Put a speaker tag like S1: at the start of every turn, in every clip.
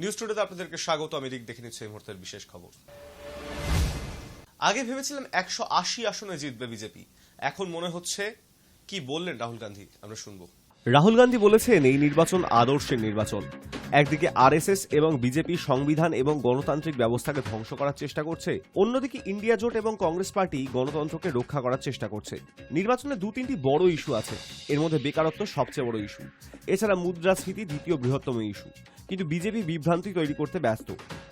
S1: News টুডেতে আপনাদেরকে স্বাগত। আমি দিক দেখে নিচ্ছি এই মুহূর্তের বিশেষ খবর। আগে ভেবেছিলাম 180 আসনে জিতবে বিজেপি, এখন মনে হচ্ছে, কি বললেন রাহুল গান্ধী, আমরা শুনবো।
S2: রাহুল গান্ধী বলেছেন এই নির্বাচন আদর্শের নির্বাচন। একদিকে আরএসএস এবং বিজেপি সংবিধান এবং গণতান্ত্রিক ব্যবস্থাকে ধ্বংস করার চেষ্টা করছে, অন্যদিকে ইন্ডিয়া জোট এবং কংগ্রেস পার্টি গণতন্ত্রকে রক্ষা করার চেষ্টা করছে। নির্বাচনে তিনটি বড় ইস্যু আছে, এর মধ্যে বেকারত্ব সবচেয়ে বড় ইস্যু, এছাড়া মুদ্রাস্ফীতি দ্বিতীয় বৃহত্তম ইস্যু। কিন্তু বিজেপি বিভ্রান্তি তৈরি করতে ব্যস্ত।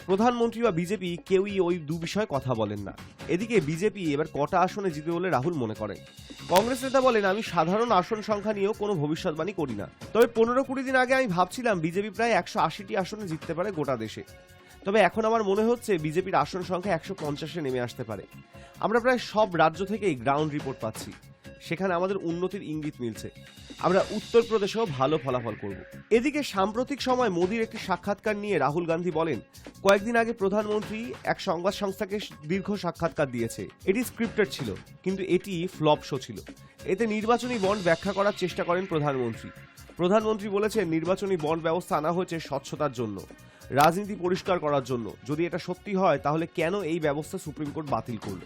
S2: প্রধানমন্ত্রী বা বিজেপি কেউই ওই দু বিষয়ে কথা বলেন না। এদিকে বিজেপি এবার কটা আসনে জিতবে বলে রাহুল মনে করেন। কংগ্রেস নেতা বলেন, আমি সাধারণ আসন সংখ্যা নিয়েও কোনো ভবিষ্যৎবাণী করি না, তবে 15-20 দিন আগে আমি ভাবছিলাম বিজেপি প্রায় 180টি আসনে জিততে পারে গোটা দেশে। তবে এখন আমার মনে হচ্ছে বিজেপির আসন সংখ্যা 150-এ নেমে আসতে পারে। আমরা প্রায় সব রাজ্য থেকেই গ্রাউন্ড রিপোর্ট পাচ্ছি, সেখানে আমাদের উন্নতির ইঙ্গিত মিলছে। আমরা উত্তরপ্রদেশেও ভালো ফলাফল করব। এদিকে সাম্প্রতিক সময় মোদির একটি সাক্ষাৎকার নিয়ে রাহুল গান্ধী বলেন, কয়েকদিন আগে প্রধানমন্ত্রী এক সংবাদ সংস্থাকে দীর্ঘ সাক্ষাৎকার দিয়েছে। এটি স্ক্রিপ্টেড ছিল, কিন্তু এটি ফ্লপ শো ছিল। এতে নির্বাচনী বন্ড ব্যাখ্যা করার চেষ্টা করেন প্রধানমন্ত্রী। প্রধানমন্ত্রী বলেছেন, নির্বাচনী বন্ড ব্যবস্থা আনা হয়েছে স্বচ্ছতার জন্য, রাজনীতি পরিষ্কার করার জন্য। যদি এটা সত্যি হয় তাহলে কেন এই ব্যবস্থা সুপ্রিম কোর্ট বাতিল করল?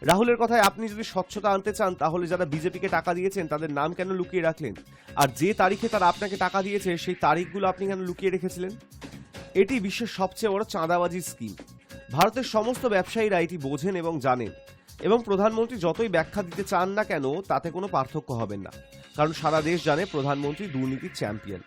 S2: রাহুলের কথায়, আপনি যদি স্বচ্ছতা আনতে চান তাহলে যারা বিজেপিকে টাকা দিয়েছেন তাদের নাম কেন লুকিয়ে রাখলেন? আর যে তারিখে তারা আপনাকে টাকা দিয়েছে সেই তারিখগুলো আপনি কেন লুকিয়ে রেখেছিলেন? এটি বিশ্বের সবচেয়ে বড় চাঁদাবাজির স্কিম। ভারতের সমস্ত ব্যবসায়ীরা এটি বোঝেন এবং জানেন, এবং প্রধানমন্ত্রী যতই ব্যাখ্যা দিতে চান না কেন তাতে কোনো পার্থক্য হবে না, কারণ সারা দেশ জানে প্রধানমন্ত্রী দুর্নীতির চ্যাম্পিয়ন।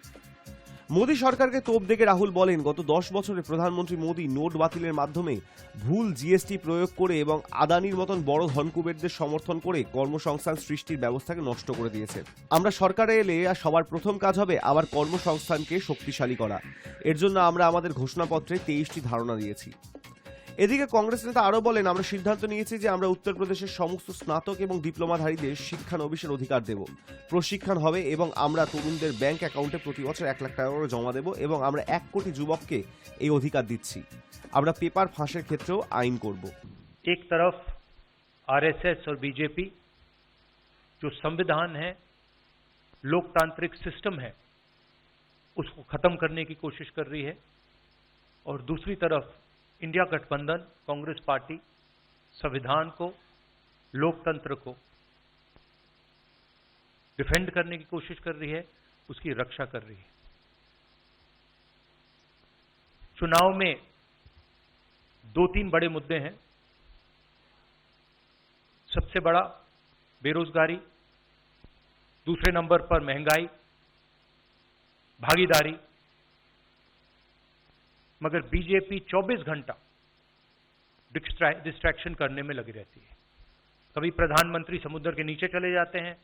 S2: মোদী সরকারকে তোপ দেখে রাহুল বলেন, গত 10 বছরে প্রধানমন্ত্রী মোদী নোট বাতিলের মাধ্যমে ভুল জিএসটি প্রয়োগ করে এবং আদানির মতন বড় ধনকুবেরদের সমর্থন করে কর্মসংস্থান সৃষ্টির ব্যবস্থাকে নষ্ট করে দিয়েছে। আমরা সরকারে এলে সবার প্রথম কাজ হবে আবার কর্মসংস্থানকে শক্তিশালী করা। এর জন্য আমরা আমাদের ঘোষণাপত্রে 23টি ধারণা দিয়েছি। এদিকে কংগ্রেস নেতা আরও বলেন, আমরা সিদ্ধান্ত নিয়েছি যে আমরা উত্তরপ্রদেশের সমস্ত স্নাতক এবং ডিপ্লোমাধারীদের শিক্ষানবিশের অধিকার দেব, প্রশিক্ষণ হবে, এবং আমরা তরুণদের ব্যাংক অ্যাকাউন্টে প্রতি বছর 1 লাখ টাকা করে জমা দেব, এবং আমরা 1 কোটি যুবককে এই অধিকার দিচ্ছি। আমরা পেপার ফাঁসের ক্ষেত্রেও আইন করব।
S3: एक तरफ आरएसएस और बीजेपी जो संविधान है, लोकतांत्रिक सिस्टम है, उसको खत्म करने की कोशिश कर रही है, और दूसरी तरफ इंडिया गठबंधन कांग्रेस पार्टी संविधान को, लोकतंत्र को डिफेंड करने की कोशिश कर रही है, उसकी रक्षा कर रही है। चुनाव में 2-3 बड़े मुद्दे हैं। सबसे बड़ा बेरोजगारी, दूसरे नंबर पर महंगाई, भागीदारी। मगर बीजेपी 24 घंटा डिस्ट्रैक्शन करने में लगी रहती है। कभी प्रधानमंत्री समुद्र के नीचे चले जाते हैं,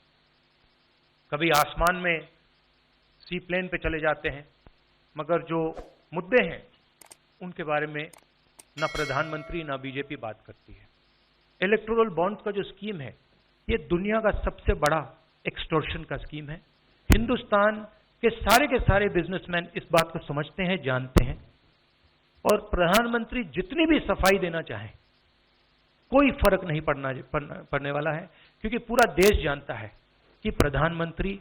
S3: कभी आसमान में सी प्लेन पे चले जाते हैं, मगर जो मुद्दे हैं उनके बारे में ना प्रधानमंत्री ना बीजेपी बात करती है। इलेक्टोरल बॉन्ड का जो स्कीम है, ये दुनिया का सबसे बड़ा एक्सटॉर्शन का स्कीम है। हिंदुस्तान के सारे बिजनेसमैन इस बात को समझते हैं, जानते हैं, और प्रधानमंत्री जितनी भी सफाई देना चाहें कोई फर्क नहीं पड़ने वाला है, क्योंकि पूरा देश जानता है कि प्रधानमंत्री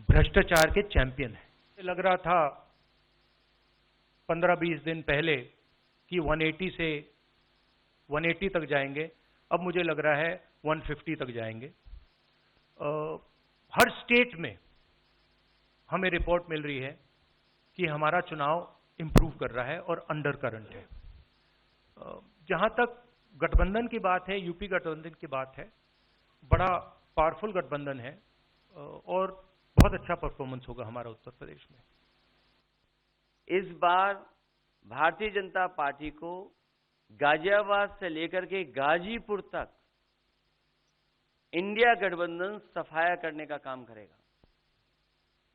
S3: भ्रष्टाचार के चैंपियन है। लग रहा था 15-20 दिन पहले कि 180 से 180 तक जाएंगे, अब मुझे लग रहा है 150 तक जाएंगे। हर स्टेट में हमें रिपोर्ट मिल रही है कि हमारा चुनाव इंप्रूव कर रहा है और अंडर करंट है। जहां तक गठबंधन की बात है, यूपी गठबंधन की बात है, बड़ा पावरफुल गठबंधन है, और बहुत अच्छा परफॉर्मेंस होगा हमारा उत्तर प्रदेश में।
S4: इस बार भारतीय जनता पार्टी को गाजियाबाद से लेकर के गाजीपुर तक इंडिया गठबंधन सफाया करने का काम करेगा।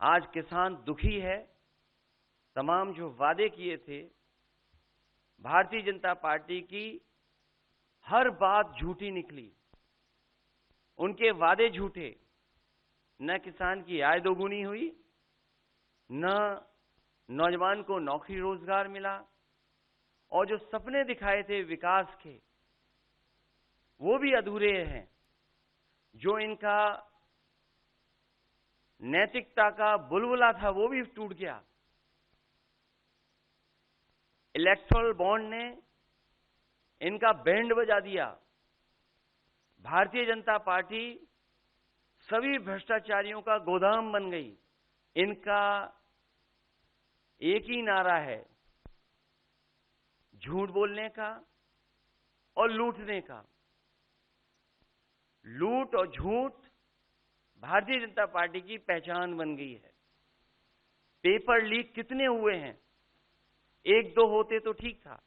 S4: आज किसान दुखी है। तमाम जो वादे किए थे, भारतीय जनता पार्टी की हर बात झूठी निकली। उनके वादे झूठे। न किसान की आय दोगुनी हुई, न नौजवान को नौकरी रोजगार मिला, और जो सपने दिखाए थे विकास के, वो भी अधूरे हैं। जो इनका नैतिकता का बुलबुला था वो भी टूट गया। इलेक्टोरल बॉन्ड ने इनका बैंड बजा दिया। भारतीय जनता पार्टी सभी भ्रष्टाचारियों का गोदाम बन गई। इनका एक ही नारा है, झूठ बोलने का और लूटने का। लूट और झूठ भारतीय जनता पार्टी की पहचान बन गई है। पेपर लीक कितने हुए हैं? 1-2 होते तो ठीक था,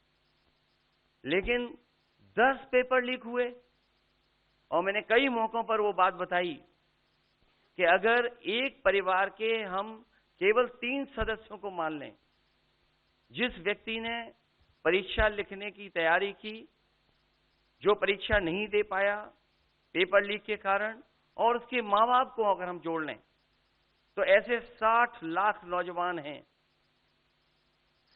S4: लेकिन 10 पेपर लीक हुए। और मैंने कई मौकों पर वो बात बताई कि अगर एक परिवार के हम केवल 3 सदस्यों को मान लें, जिस व्यक्ति ने परीक्षा लिखने की तैयारी की, जो परीक्षा नहीं दे पाया पेपर लीक के कारण, और उसके माँ बाप को अगर हम जोड़ लें, तो ऐसे 60 लाख नौजवान हैं।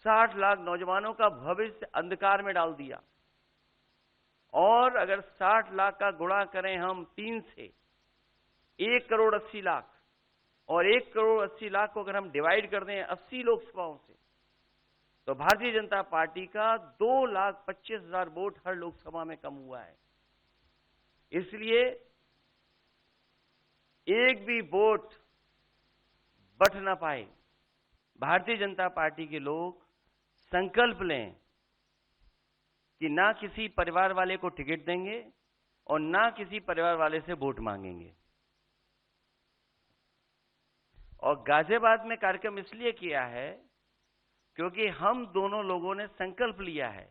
S4: 60 लाख नौजवानों का भविष्य अंधकार में डाल दिया। और अगर 60 लाख का गुणा करें हम 3 से, 1 करोड़ 80 लाख, और 1 करोड़ 80 लाख को अगर हम डिवाइड कर दें 80 लोकसभाओं से, तो भारतीय जनता पार्टी का 2,25,000 वोट हर लोकसभा में कम हुआ है। इसलिए एक भी वोट बट ना पाए। भारतीय जनता पार्टी के लोग संकल्प लें कि ना किसी परिवार वाले को टिकट देंगे और ना किसी परिवार वाले से वोट मांगेंगे। और गाजियाबाद में कार्यक्रम इसलिए किया है क्योंकि हम दोनों लोगों ने संकल्प लिया है।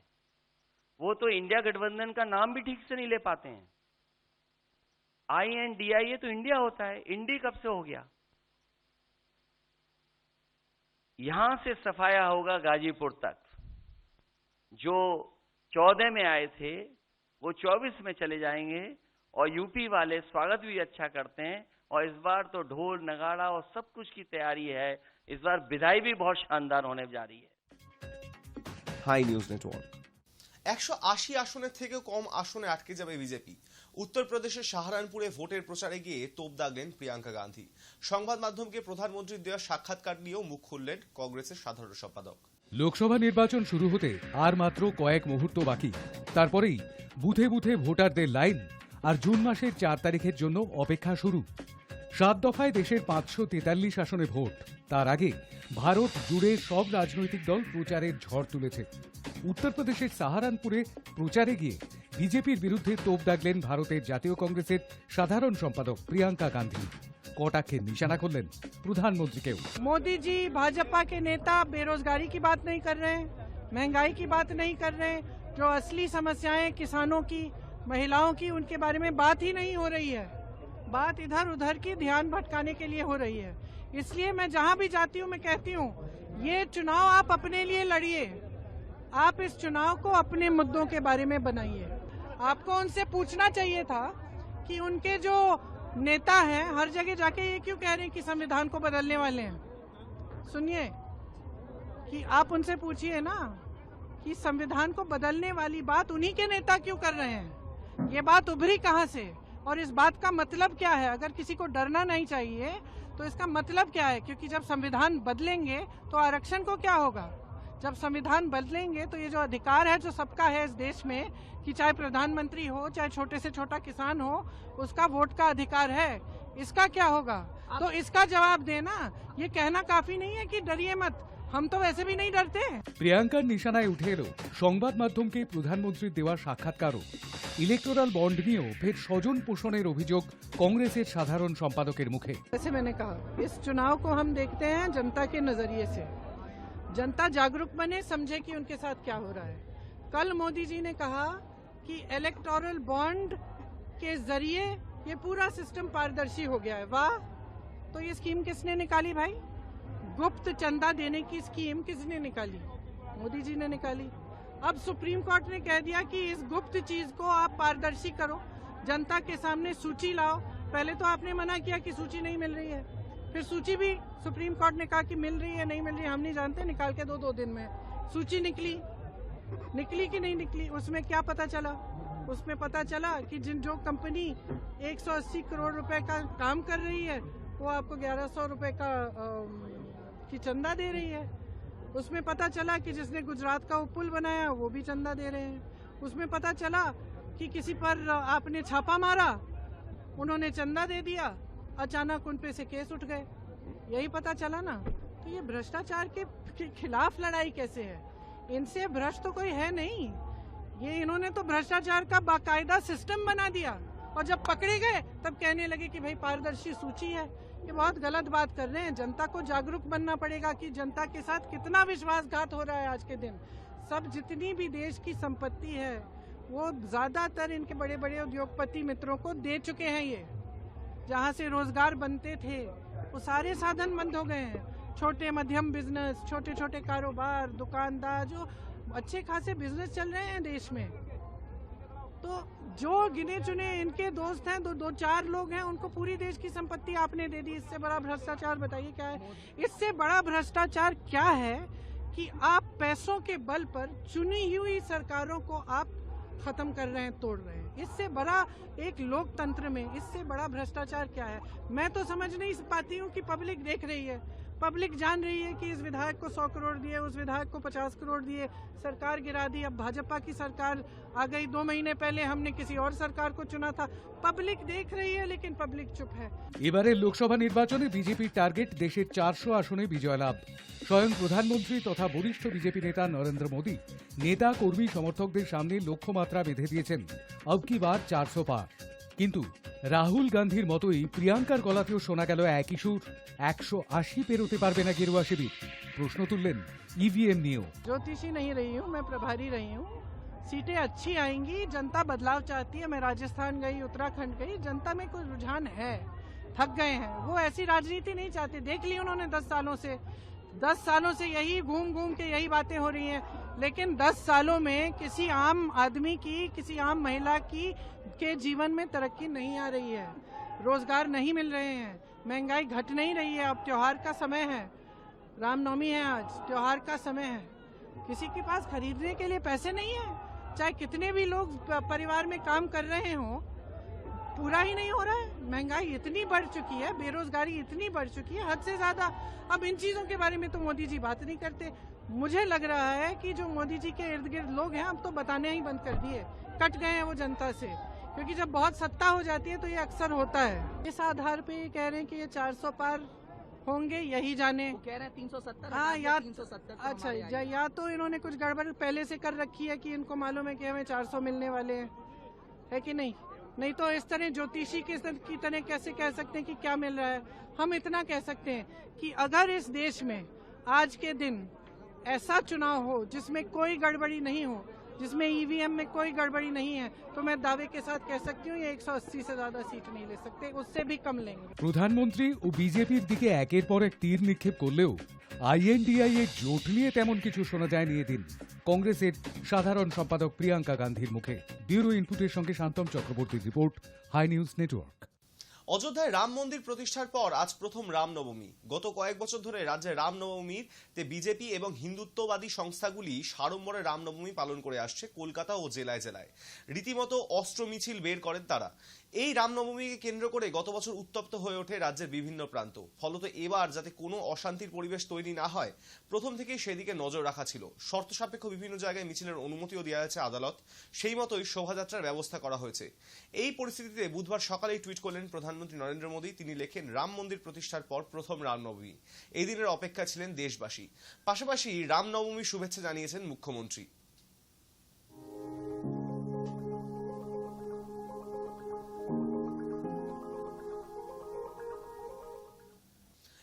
S4: वो तो इंडिया गठबंधन का नाम भी ठीक से नहीं ले पाते हैं। INDIA तो इंडिया होता है, इंडी कब से हो गया? यहां से सफाया होगा गाजीपुर तक। जो 14 में आए थे वो 24 में चले जाएंगे। और यूपी वाले स्वागत भी अच्छा करते हैं। और इस बार तो ढोल नगाड़ा और सब कुछ की तैयारी है। इस बार विदाई भी बहुत शानदार होने जा रही है।
S2: High news network.
S1: 180 আসনের থেকেও কম আসনে আটকে যাবে বিজেপি। উত্তরপ্রদেশের সাহারানপুরে ভোটের প্রচারে গিয়ে তোপ দাগলেন প্রিয়াঙ্কা গান্ধী। সংবাদ মাধ্যমকে প্রধানমন্ত্রীর দেওয়া সাক্ষাৎকার নিয়েও মুখ খুললেন কংগ্রেসের সাধারণ সম্পাদক।
S5: লোকসভা নির্বাচন শুরু হতে আর মাত্র কয়েক মুহূর্ত বাকি। তারপরেই বুথে বুথে ভোটারদের লাইন, আর জুন মাসের 4 তারিখের জন্য অপেক্ষা শুরু। 7 দফায় দেশের 543 আসনে ভোট। তার আগে ভারত জুড়ে সব রাজনৈতিক দল প্রচারের ঝড় তুলেছে। উত্তরপ্রদেশের সাহারানপুরে প্রচারে গিয়ে বিজেপির বিরুদ্ধে তোপ দাগলেন ভারতের জাতীয় কংগ্রেসের সাধারণ সম্পাদক প্রিয়াঙ্কা গান্ধী। কটাক্ষের নিশানা করলেন প্রধানমন্ত্রীকেও।
S6: मोदी जी भाजपा के नेता बेरोजगारी की बात नहीं कर रहे हैं, महंगाई की बात नहीं कर रहे हैं, जो असली समस्याएं किसानों की, महिलाओं की, उनके बारे में बात ही नहीं हो रही है। बात इधर उधर की ध्यान भटकाने के लिए हो रही है। इसलिए मैं जहां भी जाती हूं मैं कहती हूं, ये चुनाव आप अपने लिए लड़िए। आप इस चुनाव को अपने मुद्दों के बारे में बनाइए। आपको उनसे पूछना चाहिए था कि उनके जो नेता हैं हर जगह जाके ये क्यों कह रहे हैं कि संविधान को बदलने वाले हैं। सुनिए, कि आप उनसे पूछिए ना कि संविधान को बदलने वाली बात उन्हीं के नेता क्यों कर रहे हैं। ये बात उभरी कहां से और इस बात का मतलब क्या है। अगर किसी को डरना नहीं चाहिए तो इसका मतलब क्या है, क्योंकि जब संविधान बदलेंगे तो आरक्षण को क्या होगा। जब संविधान बदलेंगे तो ये जो अधिकार है जो सबका है इस देश में, कि चाहे प्रधानमंत्री हो चाहे छोटे से छोटा किसान हो, उसका वोट का अधिकार है, इसका क्या होगा। तो इसका जवाब देना, ये कहना काफी नहीं है कि डरिए मत, हम तो वैसे भी नहीं डरते।
S5: প্রিয়াঙ্কার নিশানায় উঠে এলো সংবাদ মাধ্যমকে প্রধানমন্ত্রীর দেওয়া সাক্ষাৎকারও। ইলেকটোরাল বন্ড নিয়েও ফের স্বজন পোষণের অভিযোগ কংগ্রেসের সাধারণ সম্পাদকের মুখে।
S6: जैसे मैंने कहा, इस चुनाव को हम देखते हैं जनता के नजरिए से। जनता जागरूक बने, समझे कि उनके साथ क्या हो रहा है। कल मोदी जी ने कहा कि इलेक्टोरल बॉन्ड के जरिए ये पूरा सिस्टम पारदर्शी हो गया है। वाह, तो ये स्कीम किसने निकाली भाई? गुप्त चंदा देने की स्कीम किसने निकाली? मोदी जी ने निकाली। अब सुप्रीम कोर्ट ने कह दिया कि इस गुप्त चीज को आप पारदर्शी करो, जनता के सामने सूची लाओ। पहले तो आपने मना किया कि सूची नहीं मिल रही है, फिर सूची भी सुप्रीम कोर्ट ने कहा कि मिल रही है नहीं मिल रही है हम नहीं जानते, निकाल के 2 दिन में सूची निकली कि नहीं निकली। उसमें क्या पता चला? उसमें पता चला कि जो कंपनी 180 करोड़ रुपए का काम कर रही है वो आपको 1100 रुपए की चंदा दे रही है। उसमें पता चला कि जिसने गुजरात का वो पुल बनाया वो भी चंदा दे रहे हैं। उसमें पता चला कि किसी पर आपने छापा मारा, उन्होंने चंदा दे दिया, अचानक उन पे से केस उठ गए। यही पता चला ना। तो ये भ्रष्टाचार के खिलाफ लड़ाई कैसे है? इनसे भ्रष्ट तो कोई है नहीं। ये इन्होंने तो भ्रष्टाचार का बाकायदा सिस्टम बना दिया, और जब पकड़े गए तब कहने लगे कि भाई पारदर्शी सूची है। ये बहुत गलत बात कर रहे हैं। जनता को जागरूक बनना पड़ेगा कि जनता के साथ कितना विश्वासघात हो रहा है आज के दिन। सब जितनी भी देश की संपत्ति है वो ज्यादातर इनके बड़े बड़े उद्योगपति मित्रों को दे चुके हैं। ये जहाँ से रोजगार बनते थे वो सारे साधन बंद हो गए हैं। छोटे मध्यम बिजनेस, छोटे छोटे कारोबार, दुकानदार, जो अच्छे खासे बिजनेस चल रहे हैं देश में, तो जो गिने चुने इनके दोस्त हैं, दो चार लोग हैं, उनको पूरी देश की संपत्ति आपने दे दी। इससे बड़ा भ्रष्टाचार बताइए क्या है? इससे बड़ा भ्रष्टाचार क्या है कि आप पैसों के बल पर चुनी हुई सरकारों को आप खत्म कर रहे हैं, तोड़ रहे हैं। इससे बड़ा एक लोकतंत्र में इससे बड़ा भ्रष्टाचार क्या है? मैं तो समझ नहीं पाती हूँ कि पब्लिक देख रही है, पब्लिक जान रही है कि इस विधायक को 100 करोड़ दिए, उस विधायक को 50 करोड़ दिए, सरकार गिरा दी। अब भाजपा की सरकार आ गई, 2 महीने पहले हमने किसी और सरकार को चुना था। पब्लिक देख रही है लेकिन पब्लिक चुप है।
S5: এবারের লোকসভা নির্বাচনে বিজেপির টার্গেট দেশের 400 আসনে বিজয় লাভ। স্বয়ং প্রধানমন্ত্রী তথা বরিষ্ঠ বিজেপি নেতা নরেন্দ্র মোদী নেতা কর্মী সমর্থকদের সামনে লক্ষ্যমাত্রা বেঁধে দিয়েছেন, अब की बार 400 पार। কিন্তু রাহুল গান্ধীর মতোই প্রিয়াঙ্কার গলাতেও শোনা গেল একই সুর, 180 পেরোতে পারবে না গেরুয়া শিবির। প্রশ্ন তুললেন ইভিএম নিয়েও।
S6: ज्योतिषी नहीं रही हूँ, मैं प्रभारी रही हूँ। सीटें अच्छी आएंगी, जनता बदलाव चाहती है। मैं राजस्थान गई, उत्तराखंड गई, जनता में कोई रुझान है। थक गए हैं, वो ऐसी राजनीति नहीं चाहते। देख ली उन्होंने 10 सालों से यही घूम घूम के यही बातें हो रही हैं। लेकिन 10 सालों में किसी आम आदमी की, किसी आम महिला की के जीवन में तरक्की नहीं आ रही है, रोजगार नहीं मिल रहे हैं, महंगाई घट नहीं रही है। अब त्योहार का समय है, रामनवमी है, आज त्योहार का समय है, किसी के पास खरीदने के लिए पैसे नहीं है। चाहे कितने भी लोग परिवार में काम कर रहे हों, पूरा ही नहीं हो रहा है। महंगाई इतनी बढ़ चुकी है, बेरोजगारी इतनी बढ़ चुकी है, हद से ज्यादा। अब इन चीजों के बारे में तो मोदी जी बात नहीं करते। मुझे लग रहा है कि जो मोदी जी के इर्द गिर्द लोग हैं, अब तो बताने ही बंद कर दिए, कट गए हैं वो जनता से। क्योंकि जब बहुत सत्ता हो जाती है तो ये अक्सर होता है। इस आधार पे ये कह रहे हैं कि ये 400 पार होंगे, यही जाने।
S7: कह रहे हैं 370।
S6: हाँ, या
S7: 370
S6: अच्छा, या तो इन्होंने कुछ गड़बड़ पहले से कर रखी है कि इनको मालूम है कि हमें 400 मिलने वाले हैं, है कि नहीं? नहीं तो इस तरह ज्योतिषी की तरह कैसे कह सकते हैं कि क्या मिल रहा है? हम इतना कह सकते हैं कि अगर इस देश में आज के दिन ऐसा चुनाव हो जिसमें कोई गड़बड़ी नहीं हो, जिसमें ईवीएम में कोई गड़बड़ी नहीं है, तो मैं दावे के साथ कह सकती हूँ ये 180 से ज्यादा सीट नहीं ले सकते, उससे भी कम लेंगे।
S5: প্রধানমন্ত্রী ও বিজেপির দিকে একের পর এক তীর নিক্ষেপ করলেও আইএনডিআই এর জোট নিয়ে তেমন কিছু শোনা যায়নি এদিন কংগ্রেসের সাধারণ সম্পাদক প্রিয়াঙ্কা গান্ধীর মুখে। ব্যুরো ইনপুটের সঙ্গে শান্তম চক্রবর্তীর রিপোর্ট, হাই নিউজ নেটওয়ার্ক।
S1: অযোধ্যায় রাম মন্দির প্রতিষ্ঠার পর আজ প্রথম রামনবমী। গত কয়েক বছর ধরে রাজ্যে রামনবমীতে বিজেপি এবং হিন্দুত্ববাদী সংস্থাগুলি সাড়ম্বরে রামনবমী পালন করে আসছে কলকাতা ও জেলায় জেলায়। রীতিমতো অস্ত্র মিছিল বের করেন তারা। এই রামনবমীকে কেন্দ্র করে গত বছর উত্তপ্ত হয়ে ওঠে রাজ্যের বিভিন্ন প্রান্ত। ফলত এবার যাতে কোনো অশান্তির পরিবেশ তৈরি না হয়, প্রথম থেকেই সেদিকে নজর রাখা ছিল। শর্ত সাপেক্ষ বিভিন্ন জায়গায় মিছিলের অনুমতিও দেওয়া হয়েছে আদালত, সেই মতোই শোভাযাত্রার ব্যবস্থা করা হয়েছে। এই পরিস্থিতিতে বুধবার সকালেই টুইট করলেন প্রধানমন্ত্রী নরেন্দ্র মোদী। তিনি লেখেন, রাম মন্দির প্রতিষ্ঠার পর প্রথম রামনবমী, এই দিনের অপেক্ষায় ছিলেন দেশবাসী। পাশাপাশি রামনবমীর শুভেচ্ছা জানিয়েছেন মুখ্যমন্ত্রী।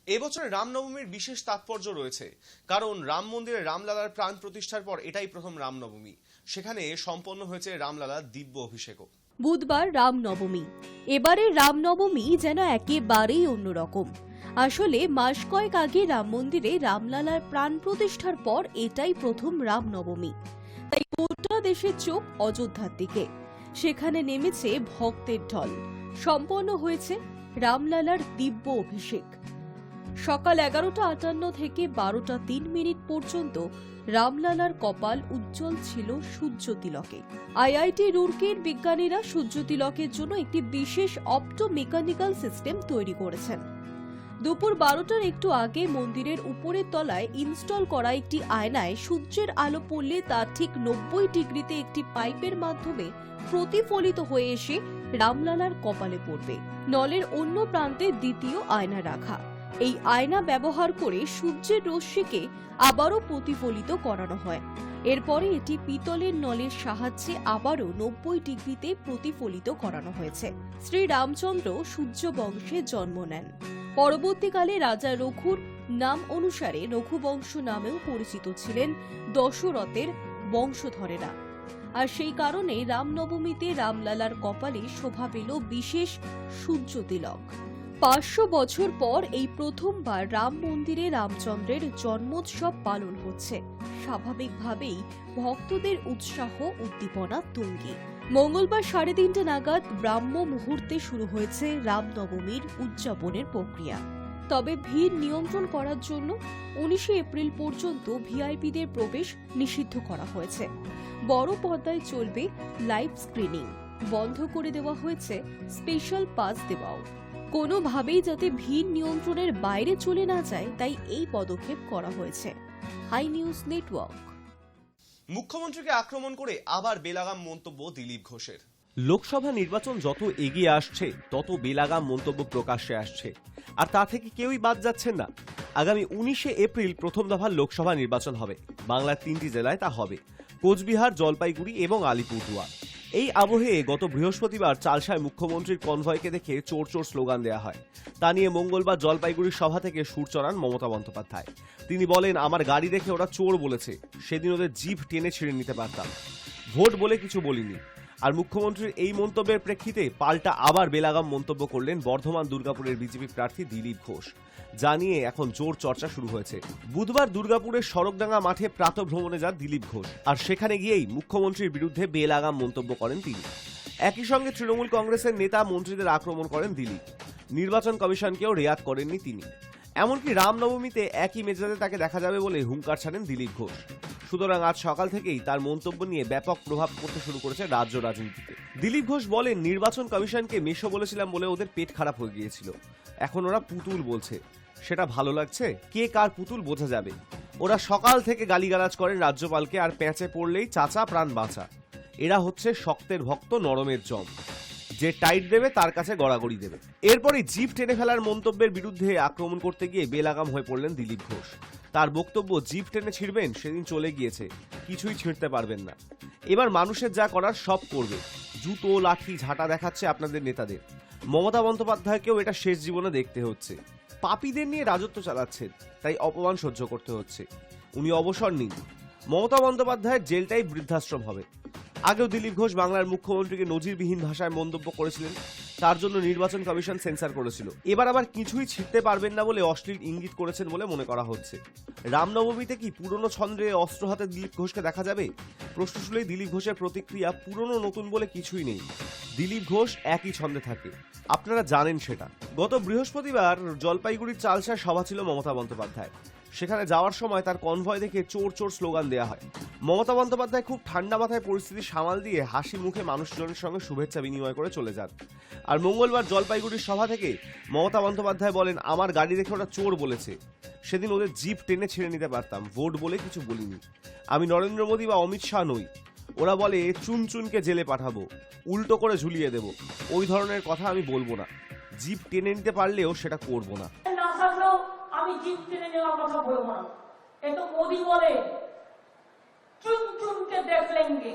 S1: এবছর রামনবমীর বিশেষ তাৎপর্য রয়েছে, কারণ রাম মন্দিরে রামলালার প্রাণ প্রতিষ্ঠার পর এটাই প্রথম রামনবমী। সেখানে সম্পন্ন হয়েছে রামলালার দিব্য অভিষেকও।
S8: বুধবার রামনবমী। এবারে রামনবমী যেন একেবারেই অন্যরকম। আসলে মাস কয়েক আগে রাম মন্দিরে রামলালার প্রাণ প্রতিষ্ঠার পর এটাই প্রথম রামনবমী। তাই গোটা দেশের চোখ অযোধ্যার দিকে। সেখানে নেমেছে ভক্তের ঢল। সম্পন্ন হয়েছে রামলালার দিব্য অভিষেক। সকাল 11:58 থেকে 12:03 পর্যন্ত রামলালার কপাল উজ্জ্বল ছিল সূর্য তিলকে। আইআইটি রুরকির বিজ্ঞানীরা সূর্য তিলকের জন্য একটি বিশেষ অপটো মেকানিক্যাল সিস্টেম তৈরি করেছেন। দুপুর 12টার একটু আগে মন্দিরের উপরের তলায় ইনস্টল করা একটি আয়নায় সূর্যের আলো পড়লে তা ঠিক 90 ডিগ্রিতে একটি পাইপের মাধ্যমে প্রতিফলিত হয়ে এসে রামলালার কপালে পড়বে। নলের অন্য প্রান্তে দ্বিতীয় আয়না রাখা। এই আয়না ব্যবহার করে সূর্যের রশ্মিকে আবারও প্রতিফলিত করানো হয়। এরপরে এটি পিতলের নলের সাহায্যে আবারও 90 ডিগ্রিতে প্রতিফলিত করানো হয়েছে। শ্রী রামচন্দ্র সূর্য বংশে জন্ম নেন। পরবর্তীকালে রাজা রঘুর নাম অনুসারে রঘুবংশ নামেও পরিচিত ছিলেন দশরথের বংশধরেরা। আর সেই কারণে রামনবমীতে রামলালার কপালে শোভা পেল বিশেষ সূর্য তিলক। 500 বছর পর এই প্রথমবার রাম মন্দিরে রামচন্দ্রের জন্মোৎসব পালন হচ্ছে। স্বাভাবিকভাবেই ভক্তদের উৎসাহ উদ্দীপনা তুঙ্গে। মঙ্গলবার 3:30 নাগাদ ব্রাহ্ম মুহূর্তে শুরু হয়েছে রামনবমীর উদযাপনের প্রক্রিয়া। তবে ভিড় নিয়ন্ত্রণ করার জন্য 19 এপ্রিল পর্যন্ত ভিআইপিদের প্রবেশ নিষিদ্ধ করা হয়েছে। বড় পর্দায় চলবে লাইভ স্ক্রিনিং। বন্ধ করে দেওয়া হয়েছে স্পেশাল পাস দেওয়াও। কোনোভাবেই যাতে ভিড় নিয়ন্ত্রণের বাইরে চলে না যায় তাই এই পদক্ষেপ করা হয়েছে। Hi news network.
S1: মুখ্যমন্ত্রীকে আক্রমণ করে আবার বেলাগাম মন্তব্য দিলীপ ঘোষের।
S2: লোকসভা নির্বাচন যত এগিয়ে আসছে তত বেলাগাম মন্তব্য প্রকাশ্যে আসছে, আর তা থেকে কেউই বাদ যাচ্ছেন না। আগামী 19 এপ্রিল প্রথম দফার লোকসভা নির্বাচন হবে। বাংলার 3টি জেলায় তা হবে, কোচবিহার, জলপাইগুড়ি এবং আলিপুরদুয়ার। এই আবহে গত বৃহস্পতিবার চালসায় মুখ্যমন্ত্রীর কনভয়কে দেখে চোর চোর স্লোগান দেয়া হয়। তা নিয়ে মঙ্গলবার জলপাইগুড়ির সভা থেকে সুর চড়ান মমতা বন্দ্যোপাধ্যায়। তিনি বলেন, আমার গাড়ি দেখে ওরা চোর বলেছে, সেদিন ওদের জিভ টেনে ছিঁড়ে নিতে পারতাম, ভোট বলে কিছু বলিনি। আর মুখ্যমন্ত্রীর এই মন্তব্যের প্রেক্ষিতে পাল্টা আবার বেলাগাম মন্তব্য করলেন বর্ধমান দুর্গাপুরের বিজেপি প্রার্থী দিলীপ ঘোষ। যা নিয়ে এখন জোর চর্চা শুরু হয়েছে। বুধবার দুর্গাপুরের সড়কডাঙ্গা মাঠে প্রাতঃভ্রমণে যান দিলীপ ঘোষ, আর সেখানে গিয়েই মুখ্যমন্ত্রীর বিরুদ্ধে বেলাগাম মন্তব্য করেন তিনি। একই সঙ্গে তৃণমূল কংগ্রেসের নেতা মন্ত্রীদের আক্রমণ করেন দিলীপ। নির্বাচন কমিশনকেও রেয়াত করেননি তিনি। এমনকি রামনবমীতে একই মেজাজে তাকে দেখা যাবে বলে হুঙ্কার ছাড়েন দিলীপ ঘোষ। সুতরাং আজ সকাল থেকেই তার মন্তব্য নিয়ে ব্যাপক প্রভাব পড়তে শুরু করেছে রাজ্য রাজনীতিতে। দিলীপ ঘোষ বলেন, নির্বাচন কমিশনকে মেশো বলেছিলাম বলে ওদের পেট খারাপ হয়ে গিয়েছিল, এখন ওরা পুতুল বলছে। সেটা ভালো লাগছে? কে কার পুতুল বোঝা যাবে। ওরা সকাল থেকে গালিগালাজ করেন রাজ্যপালকে, আর প্যাঁচে পড়লেই চাচা প্রাণ বাঁচা। এরা হচ্ছে শক্তের ভক্ত, নরমের জম, যে টাইট দেবে তার কাছে গড়াগড়ি দেবে। এরপরে জিভ টেনে ফেলার মন্তব্যের বিরুদ্ধে আক্রমণ করতে গিয়ে বেলাগাম হয়ে পড়লেন দিলীপ ঘোষ। তার বক্তব্য, জিভ টেনে ছিঁড়বেন সেদিন চলে গিয়েছে, কিছুই ছিঁড়তে পারবেন না। এবার মানুষের যা করার সব করবে। জুতো, লাঠি, ঝাঁটা দেখাচ্ছে আপনাদের নেতাদের। মমতা বন্দ্যোপাধ্যায়কেও এটা শেষ জীবনে দেখতে হচ্ছে। পাপীদের নিয়ে রাজত্ব চালাচ্ছেন, তাই অপমান সহ্য করতে হচ্ছে। উনি অবসর নিন। মমতা বন্দ্যোপাধ্যায়ের জেলটাই বৃদ্ধাশ্রম হবে। আগেও দিলীপ ঘোষ বাংলার মুখ্যমন্ত্রীকে নজিরবিহীন ভাষায় মন্তব্য করেছিলেন, তার জন্য নির্বাচন কমিশন সেন্সর করেছিল। এবার আবার কিছুই ছিঁড়তে পারবেন না বলে অশ্লীল ইঙ্গিত করেছেন বলে মনে করা হচ্ছে। রামনবমীতে কি পুরনো ছন্দে অস্ত্র হাতে দিলীপ ঘোষকে দেখা যাবে? প্রশ্ন শুনেই দিলীপ ঘোষের প্রতিক্রিয়া, পুরনো নতুন বলে কিছুই নেই। দিলীপ ঘোষ একই ছন্দে থাকে, আপনারা জানেন সেটা। গত বৃহস্পতিবার জলপাইগুড়ির চালসায় সভা ছিল মমতা বন্দ্যোপাধ্যায়। সেখানে যাওয়ার সময় তার কনভয় দেখে চোর চোর স্লোগান দেওয়া হয়। মমতা বন্দ্যোপাধ্যায় খুব ঠান্ডা মাথায় পরিস্থিতি সামাল দিয়ে হাসি মুখে মানুষজনের সঙ্গে শুভেচ্ছা বিনিময় করে চলে যান। আর মঙ্গলবার জলপাইগুড়ির সভা থেকে মমতা বন্দ্যোপাধ্যায় বলেন, আমার গাড়ি দেখে ওরা চোর বলেছে, সেদিন ওদের জিভ টেনে ছিঁড়ে নিতে পারতাম, ভোট বলে কিছু বলিনি। আমি নরেন্দ্র মোদী বা অমিত শাহ নই। ওরা বলে চুনচুনকে জেলে পাঠাবো, উল্টো করে ঝুলিয়ে দেব, ওই ধরনের কথা আমি বলবো না। জিভ টেনে নিতে পারলেও সেটা করবো না।
S7: আমি জিভ টেনে নেওয়ার কথা বলবো না। এ তো মোদী বলে चुन चुन के देख लेंगे,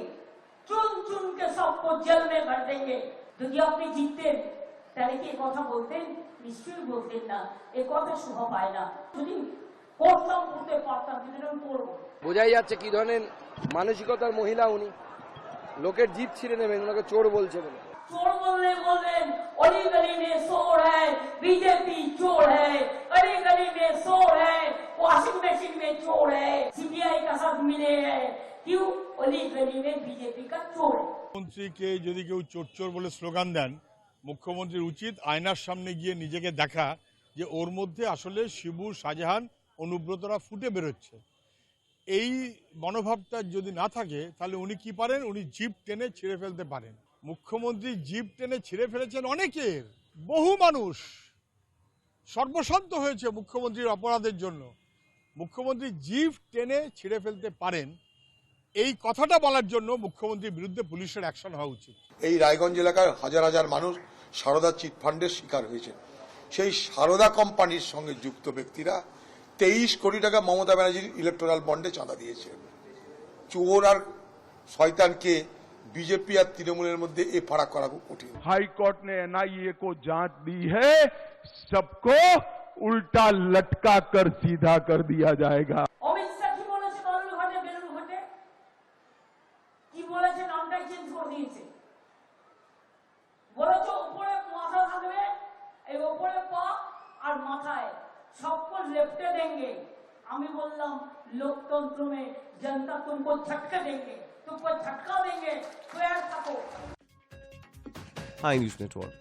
S7: चुन चुन के सबको जेल में भर देंगे। যদি আপনি জিততেন তাহলে কি কথা বলতেন? নিশ্চয়ই বলতেন না। এ কথা শোভা পায় না। যদি করতাম করতে পারতাম, কিন্তু আমি করবো।
S9: বোঝাই যাচ্ছে কি ধরনের মানসিকতার মহিলা উনি। লোকের জিভ ছিঁড়ে নেবেন, ওনাকে চোর বলছে বলে।
S7: चोर बोलने बोलें, अली गली में चोर है, बीजेपी चोर है, अली गली में चोर है, वॉशिंग मशीन में चोर है, सीबीआई का साथ मिले हैं, क्यों? अली गली में बीजेपी का चोर है।
S10: মুখ্যমন্ত্রীকে যদি কেউ চোর চোর বলে স্লোগান দেন, মুখ্যমন্ত্রীর উচিত আয়নার সামনে গিয়ে নিজেকে দেখা যে ওর মধ্যে আসলে শিবু, শাহজাহান, অনুব্রতরা ফুটে বেরোচ্ছে। এই মনোভাবটা যদি না থাকে তাহলে উনি কি পারেন? উনি জিভ টেনে ছিঁড়ে ফেলতে পারেন। মুখ্যমন্ত্রী জিভ টেনে ছিঁড়ে ফেলেছেন অনেকের, বহু মানুষ সর্বশান্ত হয়েছে মুখ্যমন্ত্রীর অপরাধের জন্য। মুখ্যমন্ত্রী জিভ টেনে ছিঁড়ে ফেলতে পারেন, এই কথাটা বলার জন্য মুখ্যমন্ত্রীর বিরুদ্ধে পুলিশের অ্যাকশন হওয়া উচিত।
S11: এই রায়গঞ্জ এলাকার হাজার হাজার মানুষ সারদা চিটফান্ডের শিকার হয়েছে। সেই সারদা কোম্পানির সঙ্গে যুক্ত ব্যক্তিরা 23 কোটি টাকা মমতা ব্যানার্জির ইলেকটোরাল বন্ডে চাঁদা দিয়েছে। চোর আর শয়তানকে बीजेपी और तृणमूल मध्य ये फर्क करा कठिन।
S12: हाई कोर्ट ने एनआईए को जांच दी है, सबको उल्टा लटका कर सीधा कर दिया जाएगा।
S7: অমিত শাহ কি বলেছে বালুরঘাটে বেলুরঘাটে কি বলেছে, নামটাই চেঞ্জ করে দিয়েছে। বলেছে উপরে মাথা থাকবে, এই উপরে পা আর মাথায় सबको लेफ्टे देंगे। আমি বললাম लोकतंत्र में जनता तुमको झटके देंगे, तुमको झटका देंगे, तैयार থাকো।
S2: Hi news network.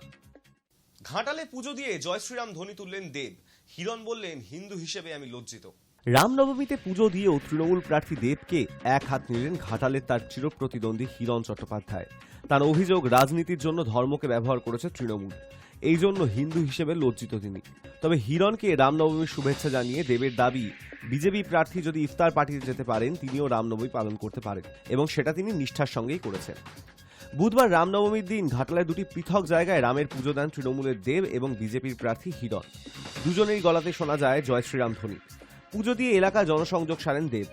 S1: ঘাটালে পুজো দিয়ে জয় শ্রীরাম ধ্বনি তুললেন দেব। হিরণ বললেন, হিন্দু হিসেবে আমি লজ্জিত।
S2: রামনবমীতে পুজো দিয়েও তৃণমূল প্রার্থী দেবকে এক হাত নিলেন ঘাটালের তার চিরপ্রতিদ্বন্দ্বী হিরণ চট্টোপাধ্যায়। তার অভিযোগ, রাজনীতির জন্য ধর্মকে ব্যবহার করেছে তৃণমূল, এই জন্য হিন্দু হিসেবে লজ্জিত তিনি। তবে হিরণকে রামনবমীর শুভেচ্ছা জানিয়ে দেবের দাবি, বিজেপি প্রার্থী যদি ইফতার পার্টিতে যেতে পারেন তিনিও রামনবমী পালন করতে পারেন এবং সেটা তিনি নিষ্ঠার সঙ্গেই করেছেন। বুধবার রামনবমীর দিন ঘাটালায় দুটি পৃথক জায়গায় রামের পুজো দেন তৃণমূলের দেব এবং বিজেপির প্রার্থী হিরণ। দুজনেরই গলাতে শোনা যায় জয় শ্রীরাম ধ্বনি। পুজো দিয়ে এলাকা জনসংযোগ সারেন দেব।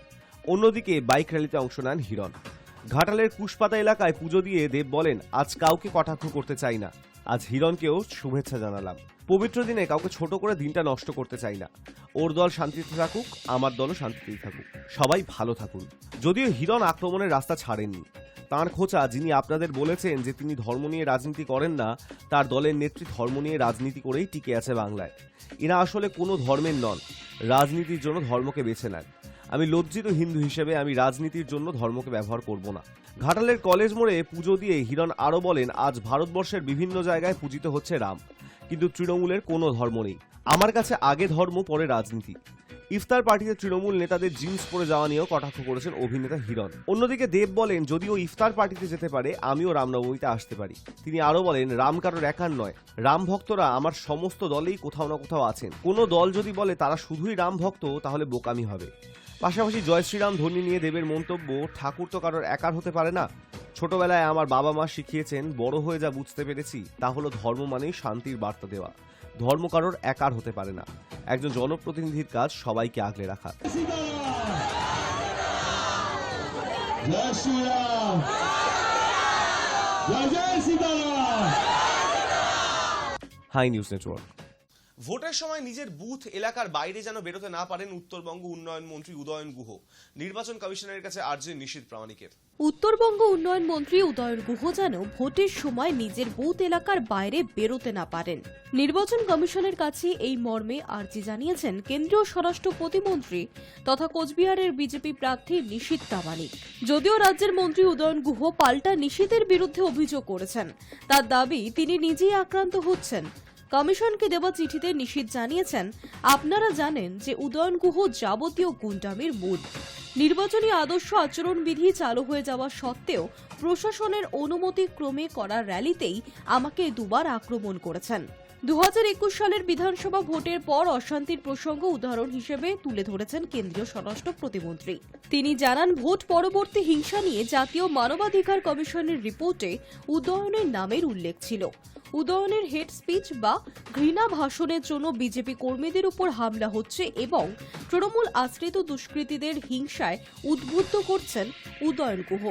S2: অন্যদিকে বাইক র্যালিতে অংশ নেন হিরণ। ঘাটালের কুশপাতা এলাকায় পুজো দিয়ে দেব বলেন, আজ কাউকে কটাক্ষ করতে চাই না, আজ হিরণকেও শুভেচ্ছা জানালাম। পবিত্র দিনে কাউকে ছোট করে দিনটা নষ্ট করতে চাই না। ওর দল শান্তিতে থাকুক, আমার দলও শান্তিতেই থাকুক, সবাই ভালো থাকুন। যদিও হিরণ আক্রমণের রাস্তা ছাড়েননি। তাঁর খোঁচা, যিনি আপনাদের বলেছেন যে তিনি ধর্ম নিয়ে রাজনীতি করেন না, তার দলের নেত্রী ধর্ম নিয়ে রাজনীতি করেই টিকে আছে বাংলায়। এরা আসলে কোনো ধর্মের নন, রাজনীতির জন্য ধর্মকে বেছে নেন। আমি লজ্জিত হিন্দু হিসেবে আমি রাজনীতির জন্য ধর্মকে ব্যবহার করব না। ঘাটালের কলেজ মোড়ে পুজো দিয়ে হিরণ আরও বলেন, আজ ভারতবর্ষের বিভিন্ন জায়গায় পূজিত হচ্ছে রাম, কিন্তু তৃণমূলের কোনো ধর্ম নেই। আমার কাছে আগে ধর্ম পরে রাজনীতি। ইফতার পার্টিতে তৃণমূল নেতাদের জিন্স পরে যাওয়া নিয়েও কটাক্ষ করেছেন অভিনেতা হিরণ। অন্যদিকে দেব বলেন, যদিও ইফতার পার্টিতে যেতে পারে আমিও রামনবমীতে আসতে পারি। তিনি আরও বলেন, রাম কারোর একার নয়, রাম ভক্তরা আমার সমস্ত দলেই কোথাও না কোথাও আছেন। কোনো দল যদি বলে তারা শুধুই রাম ভক্ত তাহলে বোকামি হবে। পাশাপাশি জয় শ্রীরাম ধ্বনি নিয়ে দেবের মন্তব্য, ঠাকুর তো কারোর একার হতে পারে না। ছোটবেলায় আমার বাবা মা শিখিয়েছেন, বড় হয়ে যা বুঝতে পেরেছি তা হলো ধর্ম মানেই শান্তির বার্তা দেওয়া, ধর্ম কারোর একার হতে পারে না। একজন জনপ্রতিনিধির কাজ সবাইকে আগলে রাখা। Hi news network.
S1: ভোটের সময় নিজের বুথ এলাকার বাইরে যেন বেরোতে না পারেন উত্তরবঙ্গ উন্নয়ন মন্ত্রী উদয়ন গুহ। নির্বাচন কমিশনের কাছে আর্জি নিশীথ প্রামাণিকের।
S8: উত্তরবঙ্গ উন্নয়ন মন্ত্রী উদয়ন গুহ যেন ভোটের সময় নিজের বুথ এলাকার বাইরে বেরোতে না পারেন। নির্বাচন কমিশনের কাছে এই মর্মে আর্জি জানিয়েছেন কেন্দ্রীয় স্বরাষ্ট্র প্রতিমন্ত্রী তথা কোচবিহারের বিজেপি প্রার্থী নিশীথ প্রামাণিক। যদিও রাজ্যের মন্ত্রী উদয়ন গুহ পাল্টা নিশীথের বিরুদ্ধে অভিযোগ করেছেন। তার দাবি, তিনি নিজেই আক্রান্ত হচ্ছেন। কমিশনকে দেওয়া চিঠিতে নিশীথ জানিয়েছেন, আপনারা জানেন যে উদয়ন গুহ যাবতীয় গুন্ডামির মূল। নির্বাচনী আদর্শ আচরণবিধি চালু হয়ে যাওয়া সত্ত্বেও প্রশাসনের অনুমতি ক্রমে করা র্যালিতেই আমাকে দুবার আক্রমণ করেছেন। 2021 সালের বিধানসভা ভোটের পর অশান্তির প্রসঙ্গ উদাহরণ হিসেবে তুলে ধরেছেন কেন্দ্রীয় স্বরাষ্ট্র প্রতিমন্ত্রী। তিনি জানান, ভোট পরবর্তী হিংসা নিয়ে জাতীয় মানবাধিকার কমিশনের রিপোর্টে উদয়নের নামের উল্লেখ ছিল। উদয়নের হেড স্পিচ বা ঘৃণা ভাষণের জন্য বিজেপি কর্মীদের উপর হামলা হচ্ছে এবং তৃণমূল আশ্রিত দুষ্কৃতীদের হিংসায় উদ্বুদ্ধ করছেন উদয়ন গুহ।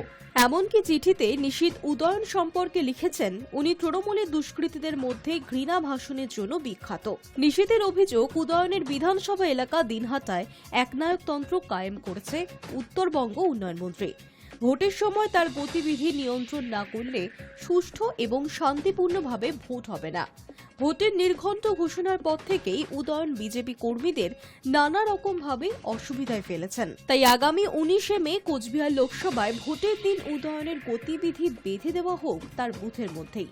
S8: এমনকি চিঠিতে নিশীথ উদয়ন সম্পর্কে লিখেছেন, উনি তৃণমূলের দুষ্কৃতীদের মধ্যে ঘৃণা ভাষণের জন্য বিখ্যাত। নিশীথের অভিযোগ, উদয়নের বিধানসভা এলাকা দিনহাটায় একনায়কতন্ত্র কায়েম করেছে উত্তরবঙ্গ উন্নয়ন মন্ত্রী। ভোটের সময় তার গতিবিধি নিয়ন্ত্রণ না করলে সুষ্ঠু এবং শান্তিপূর্ণভাবে ভোট হবে না। ভোটের নির্ঘণ্ট ঘোষণার পর থেকেই উদয়ন বিজেপি কর্মীদের নানা রকমভাবে অসুবিধায় ফেলেছেন। তাই আগামী 19 মে কোচবিহার লোকসভায় ভোটের দিন উদয়নের গতিবিধি বেঁধে দেওয়া হোক তার বুথের মধ্যেই।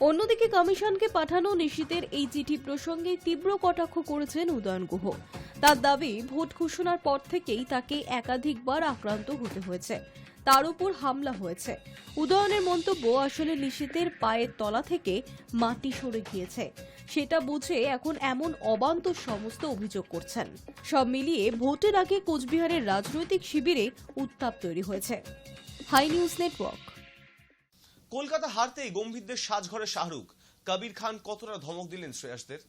S8: অন্যদিকে কমিশনকে পাঠানো নিশীথের এই চিঠি প্রসঙ্গে তীব্র কটাক্ষ করেছেন উদয়ন গুহ। তার দাবি, ভোট ঘোষণার পর থেকেই তাকে একাধিকবার আক্রান্ত হতে হয়েছে। তার উপর হামলা হয়েছে। উদয়নের মন্তব্য, আসলে নিশীথের পায়ের তলা থেকে মাটি সরে গিয়েছে, সেটা বুঝে এখন এমন অবান্তর সমস্ত অভিযোগ করছেন। সব মিলিয়ে ভোটের আগে কোচবিহারের রাজনৈতিক শিবিরে উত্তাপ তৈরি হয়েছে। Hi news network.
S1: কলকাতা হারতেই গম্ভীরদের সাজঘরে শাহরুখ, কবির খান কতটা ধমক দিলেন শ্রেয়াসদের।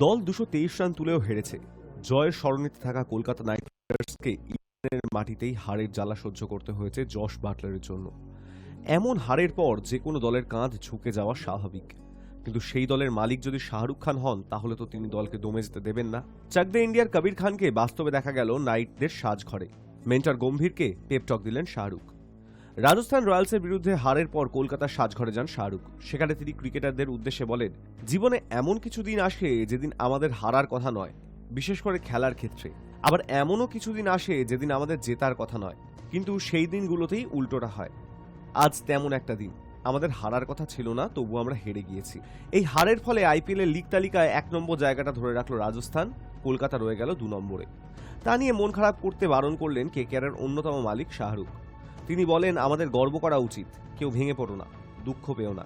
S2: দল 223 রান তুলেও হেরেছে। জয়ের স্মরণীতে থাকা কলকাতা নাইট রাইডার্সকে ইডেনের মাটিতেই হারের জ্বালা সহ্য করতে হয়েছে জশ বাটলারের জন্য। এমন হারের পর যে কোনো দলের কাঁধ ঝুঁকে যাওয়া স্বাভাবিক, কিন্তু সেই দলের মালিক যদি শাহরুখ খান হন তাহলে তো তিনি দলকে দমে যেতে দেবেন না। চাক দে ইন্ডিয়ার কবির খানকে বাস্তবে দেখা গেল নাইটদের সাজঘরে। মেন্টর গম্ভীরকে পেপটক দিলেন শাহরুখ। রাজস্থান রয়্যালসের বিরুদ্ধে হারের পর কলকাতার সাজঘরে যান শাহরুখ। সেখানে তিনি ক্রিকেটারদের উদ্দেশ্যে বলেন, জীবনে এমন কিছু দিন আসে যেদিন আমাদের হারার কথা নয়, বিশেষ করে খেলার ক্ষেত্রে। আবার এমনও কিছুদিন আসে যেদিন আমাদের জেতার কথা নয়, কিন্তু সেই দিনগুলোতেই উল্টোটা হয়। আজ তেমন একটা দিন, আমাদের হারার কথা ছিল না, তবু আমরা হেরে গিয়েছি। এই হারের ফলে আইপিএল এর লিগ তালিকায় 1 নম্বর জায়গাটা ধরে রাখলো রাজস্থান, কলকাতা রয়ে গেল 2 নম্বরে। তা নিয়ে মন খারাপ করতে বারণ করলেন কেকেআরের অন্যতম মালিক শাহরুখ। তিনি বলেন, আমাদের গর্ব করা উচিত, কেউ ভেঙে পড়ো না, দুঃখ পেও না।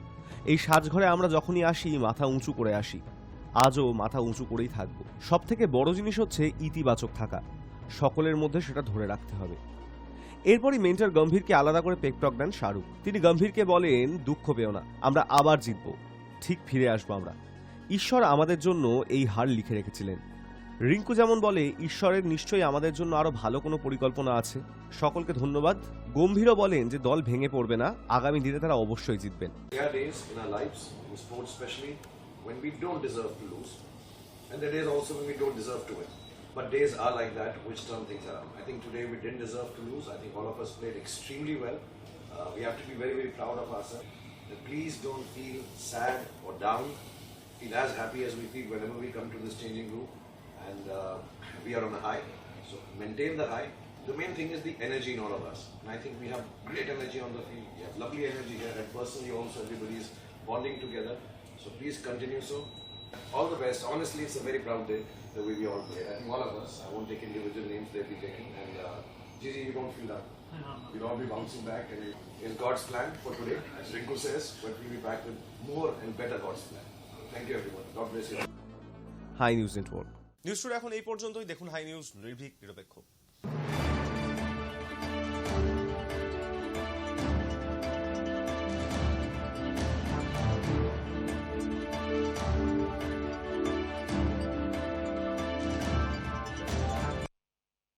S2: এই সাজঘরে আমরা যখনই আসি মাথা উঁচু করে আসি, আজও মাথা উঁচু করেই থাকবো। সব থেকে বড় জিনিস হচ্ছে ইতিবাচক থাকা, সকলের মধ্যে সেটা ধরে রাখতে হবে। এরপরই মেন্টর গম্ভীরকে আলাদা করে পেপটক দেন শাহরুখ। তিনি গম্ভীরকে বলেন, দুঃখ পেও না, আমরা আবার জিতবো, ঠিক ফিরে আসবো আমরা। ঈশ্বর আমাদের জন্য এই হার লিখে রেখেছিলেন। রিঙ্কু যেমন বলে, ঈশ্বরের নিশ্চয়ই আমাদের জন্য আরো ভালো কোনো পরিকল্পনা আছে। সকলকে ধন্যবাদ। গম্ভীরও বলেন যে দল ভেঙে পড়বে না, আগামী দিনে তারা অবশ্যই জিতবেন।
S13: There are days in our lives, in sports especially, when we don't deserve to lose, and there are days also when we don't deserve to win. But days are like that, which turn things around. I think today we didn't deserve to lose. I think all of us played extremely well. We have to be very, very proud of ourselves. Please don't feel sad or down. Feel as happy as we feel whenever we come to this changing room, and we are on a high. So maintain the high. The main thing is the energy in all of us. And I think we have great energy on the field. We have lovely energy here, and personally also everybody is bonding together. So please continue so. All the best. Honestly, it's a very proud day the way we all play. I think all of us, I won't take individual names, they'll be taking. And Gigi, you don't feel that. We'll all be bouncing back, and it's God's plan for today, as Rinku says, but we'll be back with more and better God's plan. Thank you everyone. God bless you.
S2: Hi news network.
S1: News today এখন এই পর্যন্তই। দেখুন high news, নির্ভীক, নিরপেক্ষ।